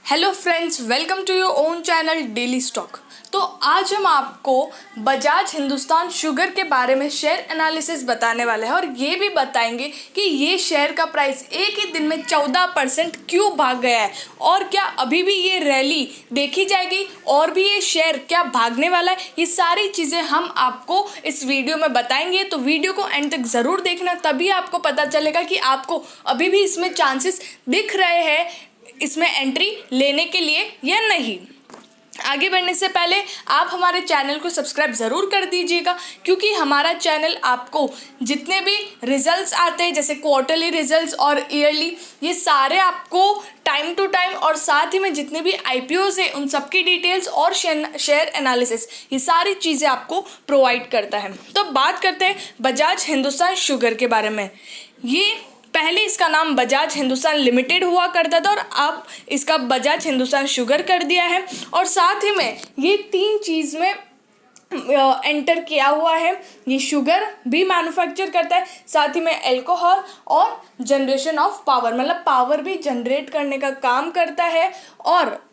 Hello friends, welcome to your own channel daily stock. तो आज हम आपको बजाज हिंदुस्तान शुगर के बारे में शेयर एनालिसिस बताने वाले हैं और ये भी बताएंगे कि ये शेयर का प्राइस एक ही दिन में 14% क्यों भाग गया है और क्या अभी भी ये रैली देखी जाएगी और भी ये शेयर क्या भागने वाला है। ये सारी चीज़ें हम आपको इस वीडियो में बताएंगे, तो वीडियो को एंड तक ज़रूर देखना, तभी आपको पता चलेगा कि आपको अभी भी इसमें चांसेस दिख रहे हैं इसमें एंट्री लेने के लिए या नहीं। आगे बढ़ने से पहले आप हमारे चैनल को सब्सक्राइब ज़रूर कर दीजिएगा, क्योंकि हमारा चैनल आपको जितने भी रिजल्ट्स आते हैं जैसे क्वार्टरली रिजल्ट्स और ईयरली, ये सारे आपको टाइम टू टाइम और साथ ही में जितने भी IPOs है उन सबकी डिटेल्स और शेयर एनालिसिस, ये सारी चीज़ें आपको प्रोवाइड करता है। तो बात करते हैं बजाज हिंदुस्तान शुगर के बारे में। ये पहले इसका नाम बजाज हिंदुस्तान लिमिटेड हुआ करता था और अब इसका बजाज हिंदुस्तान शुगर कर दिया है। और साथ ही में ये 3 चीज़ में एंटर किया हुआ है। ये शुगर भी मैन्युफैक्चर करता है, साथ ही में अल्कोहल और जनरेशन ऑफ पावर, मतलब पावर भी जनरेट करने का काम करता है। और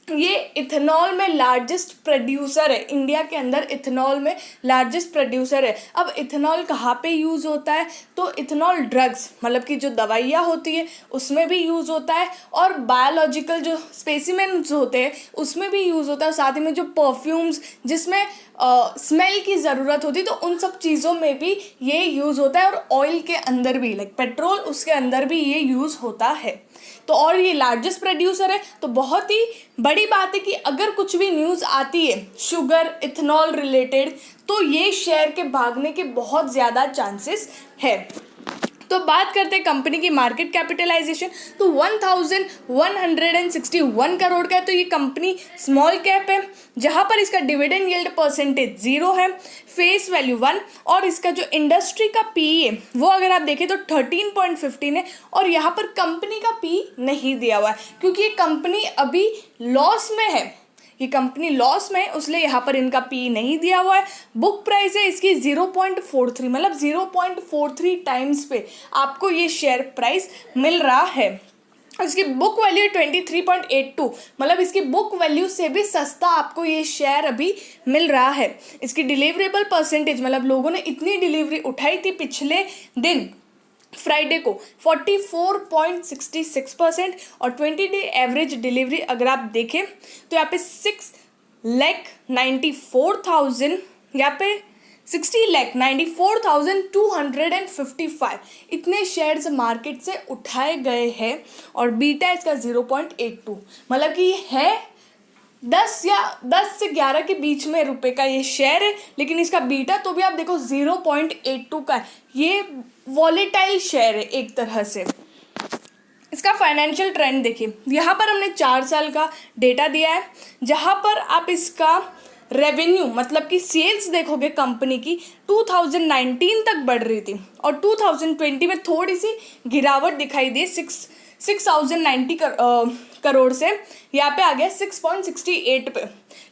ये इथेनॉल में लार्जेस्ट प्रोड्यूसर है, इंडिया के अंदर इथेनॉल में लार्जेस्ट प्रोड्यूसर है। अब इथेनॉल कहाँ पे यूज़ होता है, तो इथेनॉल ड्रग्स मतलब कि जो दवाइयाँ होती है उसमें भी यूज़ होता है और बायोलॉजिकल जो स्पेसिमेंट्स होते हैं उसमें भी यूज़ होता है। साथ ही में जो परफ्यूम्स जिसमें स्मेल की ज़रूरत होती है तो उन सब चीज़ों में भी ये यूज़ होता है। और ऑयल के अंदर भी, लाइक पेट्रोल, उसके अंदर भी ये यूज़ होता है। तो और ये लार्जेस्ट प्रोड्यूसर है, तो बहुत ही बड़ी बात है कि अगर कुछ भी न्यूज़ आती है शुगर इथेनॉल रिलेटेड तो ये शेयर के भागने के बहुत ज़्यादा चांसेस है। तो बात करते हैं कंपनी की मार्केट कैपिटलाइजेशन, तो 1161 करोड़ का है। तो ये कंपनी स्मॉल कैप है, जहां पर इसका डिविडेंड यील्ड परसेंटेज 0 है, फेस वैल्यू 1, और इसका जो इंडस्ट्री का PE है वो अगर आप देखें तो 13.15 है। और यहाँ पर कंपनी का PE नहीं दिया हुआ है क्योंकि ये कंपनी अभी लॉस में है, ये कंपनी लॉस में है, इसलिए यहाँ पर इनका PE नहीं दिया हुआ है। बुक प्राइस है इसकी 0.43, मतलब 0.43 टाइम्स पे आपको ये शेयर प्राइस मिल रहा है। इसकी बुक वैल्यू 23.82, मतलब इसकी बुक वैल्यू से भी सस्ता आपको ये शेयर अभी मिल रहा है। इसकी डिलीवरेबल परसेंटेज, मतलब लोगों ने इतनी डिलीवरी उठाई थी पिछले दिन फ्राइडे को 44.66% और 20 डे एवरेज डिलीवरी अगर आप देखें तो यहाँ पे 6,94,000, यहाँ पे 60,94,255 इतने शेयर्स मार्केट से उठाए गए हैं। और बीटा इसका 0.82, मतलब कि है 10 से 11 के बीच में रुपए का ये शेयर है, लेकिन इसका बीटा तो भी आप देखो 0.82 का है। ये वॉलेटाइल शेयर है एक तरह से। इसका फाइनेंशियल ट्रेंड देखिए, यहाँ पर हमने 4 साल का डेटा दिया है, जहाँ पर आप इसका रेवेन्यू मतलब कि सेल्स देखोगे कंपनी की 2019 तक बढ़ रही थी और 2020 में थोड़ी सी गिरावट दिखाई दी, 6,090 करोड़ से यहाँ पे आ गया 6.68 पे।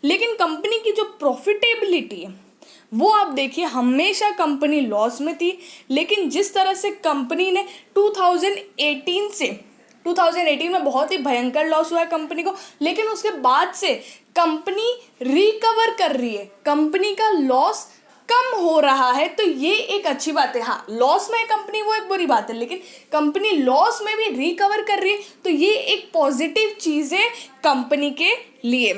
लेकिन कंपनी की जो प्रॉफिटेबिलिटी है वो आप देखिए, हमेशा कंपनी लॉस में थी, लेकिन जिस तरह से कंपनी ने 2018 में बहुत ही भयंकर लॉस हुआ है कंपनी को, लेकिन उसके बाद से कंपनी रिकवर कर रही है, कंपनी का लॉस कम हो रहा है। तो ये एक अच्छी बात है। हाँ, लॉस में है कंपनी वो एक बुरी बात है, लेकिन कंपनी लॉस में भी रिकवर कर रही है, तो ये एक पॉजिटिव चीज़ है कंपनी के लिए।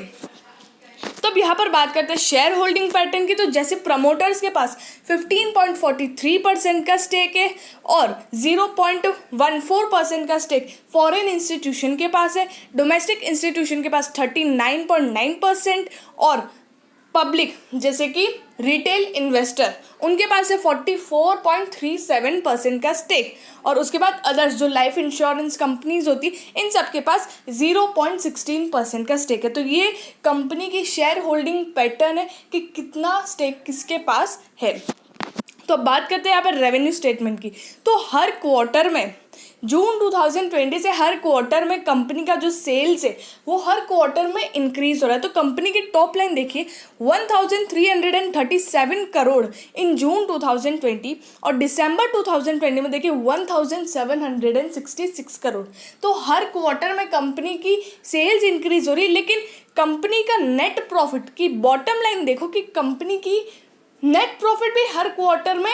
तो अब यहाँ पर बात करते हैं शेयर होल्डिंग पैटर्न की। तो जैसे प्रमोटर्स के पास 15.43% का स्टेक है और 0.14% का स्टेक फॉरेन इंस्टीट्यूशन के पास है, डोमेस्टिक इंस्टीट्यूशन के पास 39.9% और पब्लिक जैसे कि रिटेल इन्वेस्टर उनके पास है 44.37% का स्टेक। और उसके बाद अदर्स जो लाइफ इंश्योरेंस कंपनीज होती इन सब के पास 0.16% का स्टेक है। तो ये कंपनी की शेयर होल्डिंग पैटर्न है कि कितना स्टेक किसके पास है। तो अब बात करते हैं यहाँ पर रेवेन्यू स्टेटमेंट की। तो हर क्वार्टर में जून 2020 से हर क्वार्टर में कंपनी का जो सेल्स है वो हर क्वार्टर में इंक्रीज हो रहा है। तो कंपनी की टॉप लाइन देखिए 1337 करोड़ इन जून 2020 और दिसंबर 2020 में देखिए 1766 करोड़। तो हर क्वार्टर में कंपनी की सेल्स इंक्रीज हो रही है, लेकिन कंपनी का नेट प्रॉफिट की बॉटम लाइन देखो कि कंपनी की नेट प्रॉफिट भी हर क्वार्टर में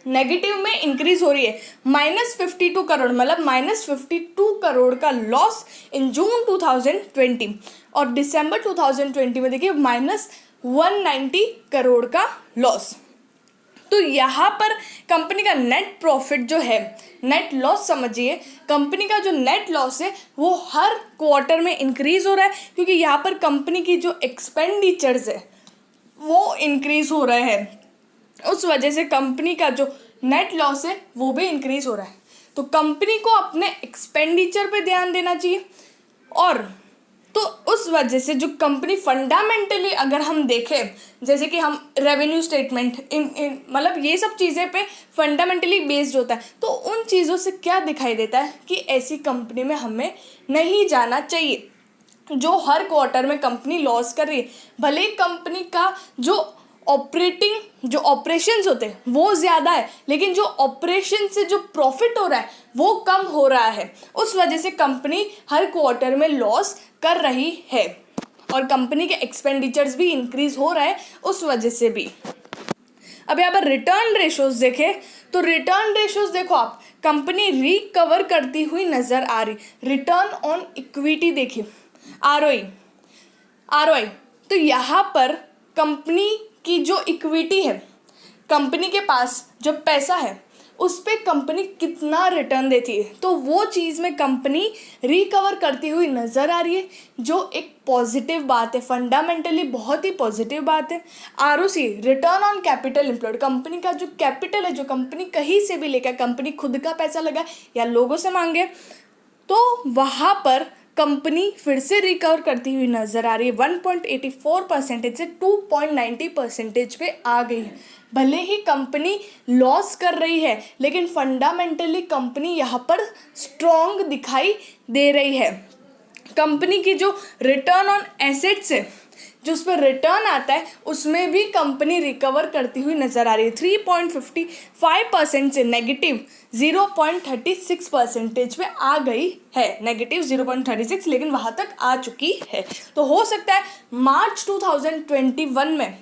नेगेटिव में इंक्रीज हो रही है। -52 करोड़ मतलब -52 करोड़ का लॉस इन जून 2020 और दिसंबर 2020 में देखिए -190 करोड़ का लॉस। तो यहाँ पर कंपनी का नेट प्रॉफिट जो है, नेट लॉस समझिए, कंपनी का जो नेट लॉस है वो हर क्वार्टर में इंक्रीज हो रहा है, क्योंकि यहाँ पर कंपनी की जो एक्सपेंडिचर्स है वो इंक्रीज हो रहे हैं। उस वजह से कंपनी का जो नेट लॉस है वो भी इंक्रीज हो रहा है। तो कंपनी को अपने एक्सपेंडिचर पे ध्यान देना चाहिए। और तो उस वजह से जो कंपनी फंडामेंटली अगर हम देखें, जैसे कि हम रेवेन्यू स्टेटमेंट मतलब ये सब चीज़ें पे फंडामेंटली बेस्ड होता है, तो उन चीज़ों से क्या दिखाई देता है कि ऐसी कंपनी में हमें नहीं जाना चाहिए जो हर क्वार्टर में कंपनी लॉस कर रही है। भले कंपनी का जो ऑपरेशंस होते हैं वो ज़्यादा है, लेकिन जो ऑपरेशन से जो प्रॉफिट हो रहा है वो कम हो रहा है। उस वजह से कंपनी हर क्वार्टर में लॉस कर रही है और कंपनी के एक्सपेंडिचर्स भी इंक्रीज हो रहा है उस वजह से भी। अब यहाँ पर रिटर्न रेशोज देखें तो रिटर्न रेशोज देखो आप, कंपनी रिकवर करती हुई नज़र आ रही। रिटर्न ऑन इक्विटी देखिए, आरओआई, तो यहाँ पर कंपनी की जो इक्विटी है, कंपनी के पास जो पैसा है उस पे कंपनी कितना रिटर्न देती है, तो वो चीज़ में कंपनी रिकवर करती हुई नज़र आ रही है, जो एक पॉजिटिव बात है, फंडामेंटली बहुत ही पॉजिटिव बात है। ROC, return on capital employed, company का जो कैपिटल है, जो कंपनी कहीं से भी लेकर, कंपनी खुद का पैसा लगा या लोगों से मांगे, तो वहाँ पर कंपनी फिर से रिकवर करती हुई नज़र आ रही है। 1.84% से 2.90% पे आ गई है। भले ही कंपनी लॉस कर रही है, लेकिन फंडामेंटली कंपनी यहाँ पर स्ट्रॉन्ग दिखाई दे रही है। कंपनी की जो रिटर्न ऑन एसेट्स है, जो उस पर रिटर्न आता है, उसमें भी कंपनी रिकवर करती हुई नज़र आ रही है। 3.55% से नेगेटिव 0.36% पे आ गई है, नेगेटिव 0.36, लेकिन वहाँ तक आ चुकी है। तो हो सकता है मार्च 2021 में,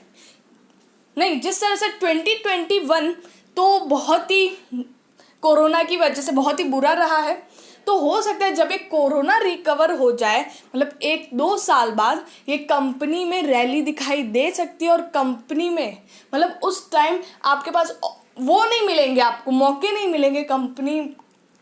नहीं, जिस तरह से 2021 तो बहुत ही कोरोना की वजह से बहुत ही बुरा रहा है, तो हो सकता है जब एक कोरोना रिकवर हो जाए, मतलब 1-2 साल बाद, ये कंपनी में रैली दिखाई दे सकती है। और कंपनी में मतलब उस टाइम आपके पास वो नहीं मिलेंगे, आपको मौके नहीं मिलेंगे कंपनी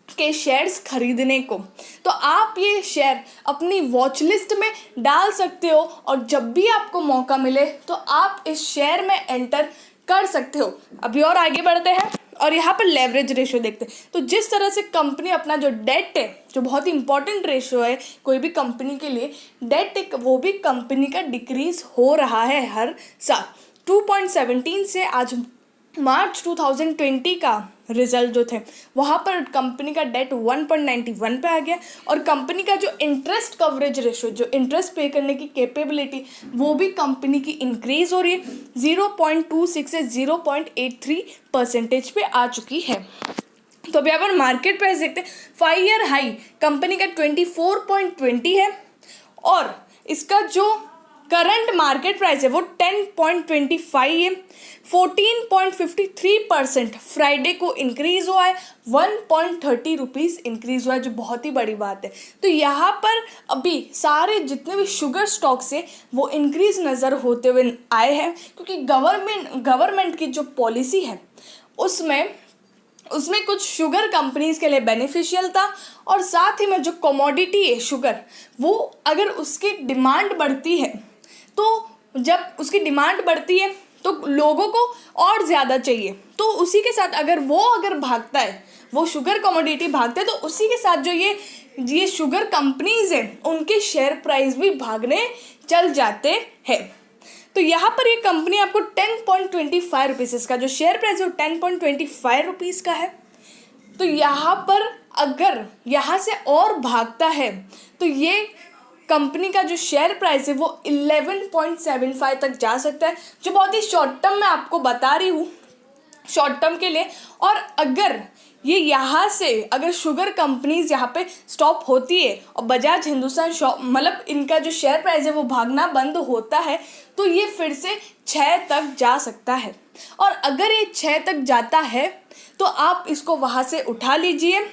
के शेयर्स खरीदने को, तो आप ये शेयर अपनी वॉच लिस्ट में डाल सकते हो और जब भी आपको मौका मिले तो आप इस शेयर में एंटर कर सकते हो। अभी और आगे बढ़ते हैं और यहाँ पर लेवरेज रेशो देखते हैं। तो जिस तरह से कंपनी अपना जो डेट है, जो बहुत ही इंपॉर्टेंट रेशो है कोई भी कंपनी के लिए, डेट एक वो भी कंपनी का डिक्रीज हो रहा है हर साल। 2.17 से आज मार्च 2020 का रिजल्ट जो थे वहाँ पर कंपनी का डेट 1.91 पे आ गया और कंपनी का जो इंटरेस्ट कवरेज रेशो, जो इंटरेस्ट पे करने की कैपेबिलिटी, वो भी कंपनी की इंक्रीज हो रही है। 0.26 से 0.83% पे आ चुकी है। तो अभी यहाँ पर मार्केट प्राइस देखते हैं। 5 ईयर हाई कंपनी का 24.20 है और इसका जो करंट मार्केट प्राइस है वो 10.25 है। 14.53% फ्राइडे को इंक्रीज हुआ है, 1.30 रुपीज़ इंक्रीज हुआ है, जो बहुत ही बड़ी बात है। तो यहाँ पर अभी सारे जितने भी शुगर स्टॉक्स है वो इंक्रीज नज़र होते हुए आए हैं, क्योंकि गवर्नमेंट की जो पॉलिसी है उसमें कुछ शुगर कंपनीज़ के लिए बेनिफिशियल था और साथ ही में जो कमोडिटी है शुगर, वो अगर उसकी डिमांड बढ़ती है, तो जब उसकी डिमांड बढ़ती है तो लोगों को और ज़्यादा चाहिए, तो उसी के साथ अगर भागता है, वो शुगर कमोडिटी भागता है, तो उसी के साथ जो ये शुगर कंपनीज़ हैं उनके शेयर प्राइस भी भागने चल जाते हैं। तो यहाँ पर ये कंपनी आपको 10.25 रुपीज़, इसका जो शेयर प्राइस है वो 10.25 रुपीज़ का है। तो यहाँ पर अगर यहाँ से और भागता है तो ये कंपनी का जो शेयर प्राइस है वो 11.75 तक जा सकता है, जो बहुत ही शॉर्ट टर्म मैं आपको बता रही हूँ, शॉर्ट टर्म के लिए। और अगर ये यहाँ से अगर शुगर कंपनीज यहाँ पे स्टॉप होती है और बजाज हिंदुस्तान मतलब इनका जो शेयर प्राइस है वो भागना बंद होता है, तो ये फिर से 6 तक जा सकता है। और अगर ये 6 तक जाता है तो आप इसको वहाँ से उठा लीजिए,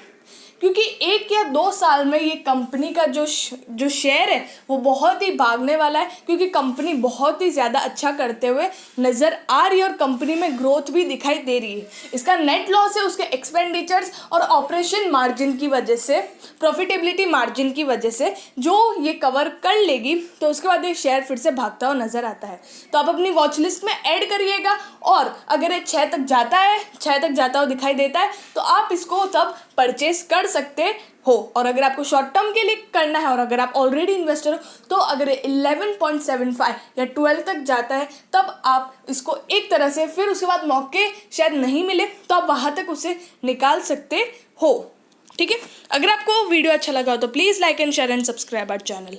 क्योंकि 1 या 2 साल में ये कंपनी का जो शेयर है वो बहुत ही भागने वाला है, क्योंकि कंपनी बहुत ही ज़्यादा अच्छा करते हुए नज़र आ रही है और कंपनी में ग्रोथ भी दिखाई दे रही है। इसका नेट लॉस है उसके एक्सपेंडिचर्स और ऑपरेशन मार्जिन की वजह से, प्रॉफिटेबिलिटी मार्जिन की वजह से जो ये कवर कर लेगी, तो उसके बाद ये शेयर फिर से भागता हुआ नज़र आता है। तो आप अपनी वॉच लिस्ट में ऐड करिएगा, और अगर ये 6 तक जाता है, 6 तक जाता हुआ दिखाई देता है, तो आप इसको तब परचेस कर सकते हो। और अगर आपको शॉर्ट टर्म के लिए करना है और अगर आप ऑलरेडी इन्वेस्टर हो, तो अगर 11.75 या 12 तक जाता है तब आप इसको एक तरह से, फिर उसके बाद मौके शायद नहीं मिले तो आप वहाँ तक उसे निकाल सकते हो। ठीक है, अगर आपको वीडियो अच्छा लगा हो तो please like and share and subscribe our channel.